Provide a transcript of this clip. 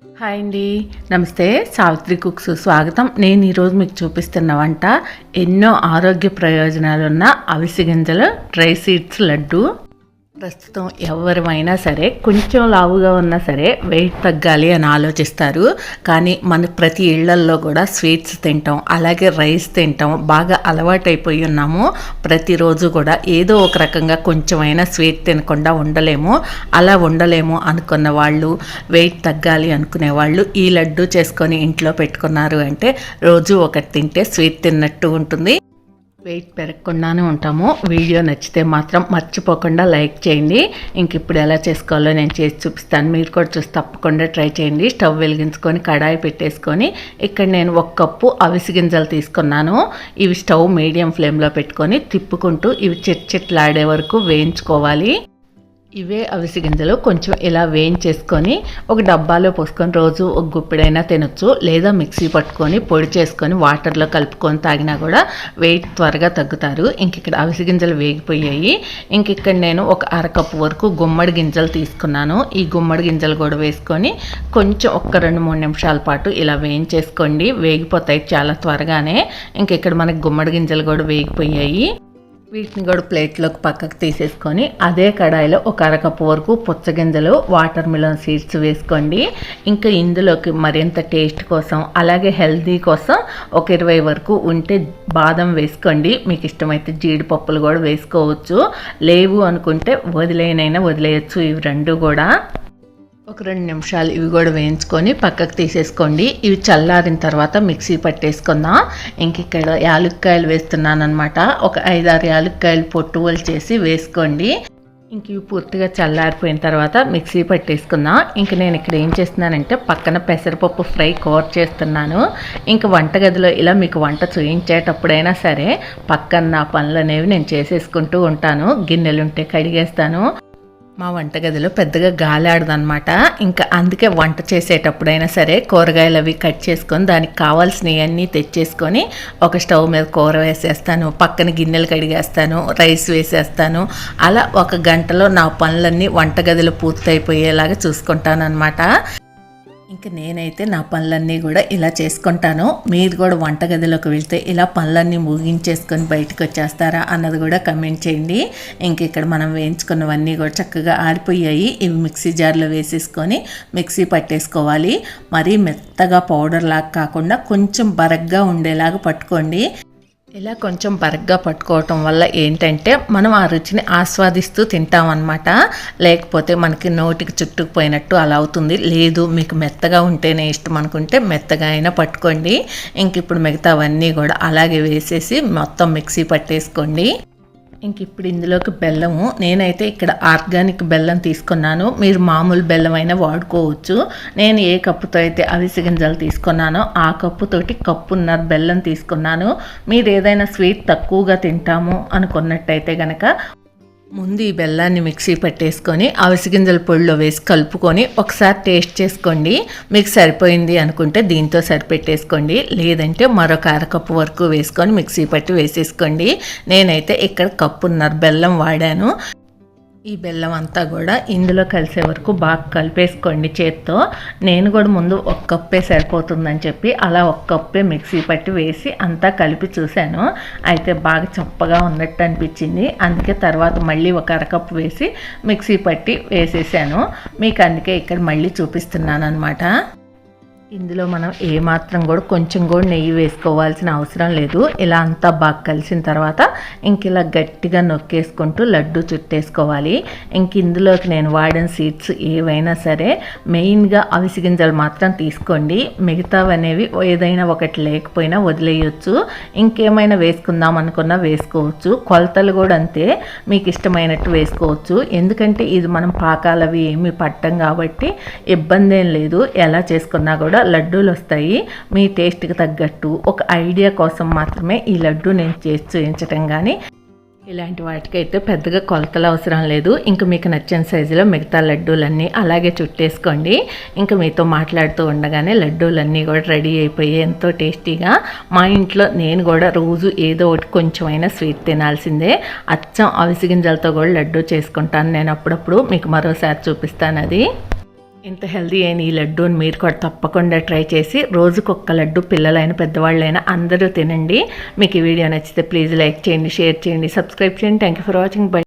Hi అండి, నమస్తే. Savitri cooks స్వాగతం. నేను ఈరోజు మీకు చూపిస్తున్న వంట ఎన్నో ఆరోగ్య ప్రయోజనాలున్న అవిసె గింజల డ్రై సీడ్స్ లడ్డు. ప్రస్తుతం ఎవరిమైనా సరే కొంచెం లావుగా ఉన్నా సరే వెయిట్ తగ్గాలి అని ఆలోచిస్తారు. కానీ మన ప్రతి ఇళ్లల్లో కూడా స్వీట్స్ తింటాం, అలాగే రైస్ తింటాం, బాగా అలవాటైపోయి ఉన్నాము. ప్రతిరోజు కూడా ఏదో ఒక రకంగా కొంచెమైనా స్వీట్ తినకుండా ఉండలేము. అలా ఉండలేము అనుకున్న వాళ్ళు, వెయిట్ తగ్గాలి అనుకునే వాళ్ళు ఈ లడ్డు చేసుకొని ఇంట్లో పెట్టుకున్నారు అంటే రోజు ఒకటి తింటే స్వీట్ తిన్నట్టు ఉంటుంది, వెయిట్ పెరగకుండానే ఉంటాము. వీడియో నచ్చితే మాత్రం మర్చిపోకుండా లైక్ చేయండి. ఇంక ఇప్పుడు ఎలా చేసుకోవాలో నేను చేసి చూపిస్తాను, మీరు కూడా చూసి తప్పకుండా ట్రై చేయండి. స్టవ్ వెలిగించుకొని కడాయి పెట్టేసుకొని ఇక్కడ నేను 1 కప్పు అవిసె గింజలు తీసుకున్నాను. ఇవి స్టవ్ మీడియం ఫ్లేమ్లో పెట్టుకొని తిప్పుకుంటూ ఇవి చిట్లాడే వరకు వేయించుకోవాలి. ఇవే అవిసె గింజలు కొంచెం ఇలా వేయించేసుకొని ఒక డబ్బాలో పోసుకొని రోజు ఒక గుప్పిడైనా తినొచ్చు, లేదా మిక్సీ పట్టుకొని పొడి చేసుకొని వాటర్లో కలుపుకొని తాగినా కూడా వెయిట్ త్వరగా తగ్గుతారు. ఇంక ఇక్కడ అవిసె గింజలు వేగిపోయాయి. ఇంక ఇక్కడ నేను ఒక 1/2 కప్పు వరకు గుమ్మడి గింజలు తీసుకున్నాను. ఈ గుమ్మడి గింజలు కూడా వేసుకొని కొంచెం 1-2-3 నిమిషాల పాటు ఇలా వేయించేసుకోండి, వేగిపోతాయి చాలా త్వరగానే. ఇంక ఇక్కడ మనకి గుమ్మడి గింజలు కూడా వేగిపోయాయి. వీటిని కూడా ప్లేట్లోకి పక్కకు తీసేసుకొని అదే కడాయిలో ఒక 1/2 కప్పు వరకు పుచ్చగింజలు, వాటర్ మిలన్ సీడ్స్ వేసుకోండి. ఇంకా ఇందులోకి మరింత టేస్ట్ కోసం అలాగే హెల్తీ కోసం ఒక 20 వరకు ఉంటే బాదం వేసుకోండి. మీకు ఇష్టమైతే జీడిపప్పులు కూడా వేసుకోవచ్చు, లేవు అనుకుంటే వదిలేయచ్చు. ఇవి రెండు కూడా ఒక 2 నిమిషాలు ఇవి కూడా వేయించుకొని పక్కకు తీసేసుకోండి. ఇవి చల్లారిన తర్వాత మిక్సీ పట్టేసుకుందాం. ఇంక ఇక్కడ యాలక్కాయలు వేస్తున్నాను అనమాట. ఒక 5-6 యాలక్కాయలు పొట్టువలు చేసి వేసుకోండి. ఇంక ఇవి పూర్తిగా చల్లారిపోయిన తర్వాత మిక్సీ పట్టేసుకుందాం. ఇంక నేను ఇక్కడ ఏం చేస్తున్నానంటే పక్కన పెసరపప్పు ఫ్రై కూర చేస్తున్నాను. ఇంక వంటగదిలో ఇలా మీకు వంట చూయించేటప్పుడైనా సరే పక్కన నా పనులు అనేవి నేను చేసేసుకుంటూ ఉంటాను. గిన్నెలుంటే కడిగేస్తాను. మా వంటగదిలో పెద్దగా గాలి ఆడదనమాట. ఇంకా అందుకే వంట చేసేటప్పుడైనా సరే కూరగాయలు అవి కట్ చేసుకొని దానికి కావాల్సినవి అన్నీ తెచ్చేసుకొని ఒక స్టవ్ మీద కూర వేసేస్తాను, పక్కన గిన్నెలు కడిగేస్తాను, రైస్ వేసేస్తాను. అలా 1 గంటలో నా పనులన్నీ వంటగదిలో పూర్తయిపోయేలాగా చూసుకుంటాను అనమాట. ఇంకా నేనైతే నా పనులన్నీ కూడా ఇలా చేసుకుంటాను. మీరు కూడా వంటగదిలోకి వెళ్తే ఇలా పనులన్నీ ముగించేసుకొని బయటకు వచ్చేస్తారా అన్నది కూడా కమెంట్ చేయండి. ఇంక ఇక్కడ మనం వేయించుకున్నవన్నీ కూడా చక్కగా ఆరిపోయాయి. ఇవి మిక్సీ జార్లో వేసేసుకొని మిక్సీ పట్టేసుకోవాలి. మరీ మెత్తగా పౌడర్ లాగా కాకుండా కొంచెం బరగ్గా ఉండేలాగా పట్టుకోండి. ఇలా కొంచెం బరగ్గా పట్టుకోవటం వల్ల ఏంటంటే మనం ఆ రుచిని ఆస్వాదిస్తూ తింటామన్నమాట. లేకపోతే మనకి నోటికి చుట్టుకుపోయినట్టు అలా అవుతుంది. లేదు మీకు మెత్తగా ఉంటేనే ఇష్టం అనుకుంటే మెత్తగా అయినా పట్టుకోండి. ఇంక ఇప్పుడు మిగతావన్నీ కూడా అలాగే వేసేసి మొత్తం మిక్సీ పట్టేసుకోండి. ఇంక ఇప్పుడు ఇందులోకి బెల్లము, నేనైతే ఇక్కడ ఆర్గానిక్ బెల్లం తీసుకున్నాను. మీరు మామూలు బెల్లం అయినా వాడుకోవచ్చు. నేను ఏ కప్పుతో అయితే అవిసె గింజలు తీసుకున్నానో ఆ కప్పుతోటి 1.5 కప్పు బెల్లం తీసుకున్నాను. మీరు ఏదైనా స్వీట్ తక్కువగా తింటాము అనుకున్నట్టయితే కనుక ముందు ఈ బెల్లాన్ని మిక్సీ పట్టేసుకొని అవిసె గింజల పొడిలో వేసి కలుపుకొని ఒకసారి టేస్ట్ చేసుకోండి. మీకు సరిపోయింది అనుకుంటే దీంతో సరిపెట్టేసుకోండి, లేదంటే మరొక 1/2 కప్పు వరకు వేసుకొని మిక్సీ పట్టి వేసేసుకోండి. నేనైతే ఇక్కడ 1.5 కప్పు బెల్లం వాడాను. ఈ బెల్లం అంతా కూడా ఇందులో కలిసే వరకు బాగా కలిపేసుకోండి చేత్తో. నేను కూడా ముందు 1 కప్పే సరిపోతుందని చెప్పి అలా 1 కప్పే మిక్సీ పట్టి వేసి అంతా కలిపి చూశాను. అయితే బాగా చప్పగా ఉన్నట్టు అనిపించింది. అందుకే తర్వాత మళ్ళీ ఒక 1/2 కప్పు వేసి మిక్సీ పట్టి వేసేసాను. మీకు అందుకే ఇక్కడ మళ్ళీ చూపిస్తున్నాను అనమాట. ఇందులో మనం ఏమాత్రం కూడా కొంచెం కూడా నెయ్యి వేసుకోవాల్సిన అవసరం లేదు. ఇలా అంతా బాగా కలిసిన తర్వాత ఇంక ఇలా గట్టిగా నొక్కేసుకుంటూ లడ్డు చుట్టేసుకోవాలి. ఇంక ఇందులోకి నేను వాడిన సీడ్స్ ఏవైనా సరే మెయిన్గా అవిసె గింజలు మాత్రం తీసుకోండి. మిగతావనేవి ఏదైనా ఒకటి లేకపోయినా వదిలేయచ్చు. ఇంకేమైనా వేసుకుందాం అనుకున్నా వేసుకోవచ్చు. కొలతలు కూడా అంతే, మీకు ఇష్టమైనట్టు వేసుకోవచ్చు. ఎందుకంటే ఇది మనం పాకాలవి ఏమి పట్టం కాబట్టి ఇబ్బంది ఏం లేదు. ఎలా చేసుకున్నా కూడా లడ్డూలు వస్తాయి. మీ టేస్ట్కి తగ్గట్టు ఒక ఐడియా కోసం మాత్రమే ఈ లడ్డు నేను చేసి చూపించటం. కానీ ఇలాంటి వాటికైతే పెద్దగా కొలతలు అవసరం లేదు. ఇంకా మీకు నచ్చిన సైజులో మిగతా లడ్డూలన్నీ అలాగే చుట్టేసుకోండి. ఇంకా మీతో మాట్లాడుతూ ఉండగానే లడ్డూలన్నీ కూడా రెడీ అయిపోయి ఎంతో టేస్టీగా. మా ఇంట్లో నేను కూడా రోజు ఏదో ఒకటి కొంచెమైనా స్వీట్ తినాల్సిందే. అచ్చం అవిసె గింజలతో కూడా లడ్డూ చేసుకుంటాను నేను అప్పుడప్పుడు. మీకు మరోసారి చూపిస్తాను అది. ఇంత హెల్దీ అయిన ఈ లడ్డూని మీరు కూడా తప్పకుండా ట్రై చేసి రోజుకొక్క లడ్డు పిల్లలైన పెద్దవాళ్ళైనా అందరూ తినండి. మీకు ఈ వీడియో నచ్చితే ప్లీజ్ లైక్ చేయండి, షేర్ చేయండి, సబ్స్క్రైబ్ చేయండి. Thank you for watching. By.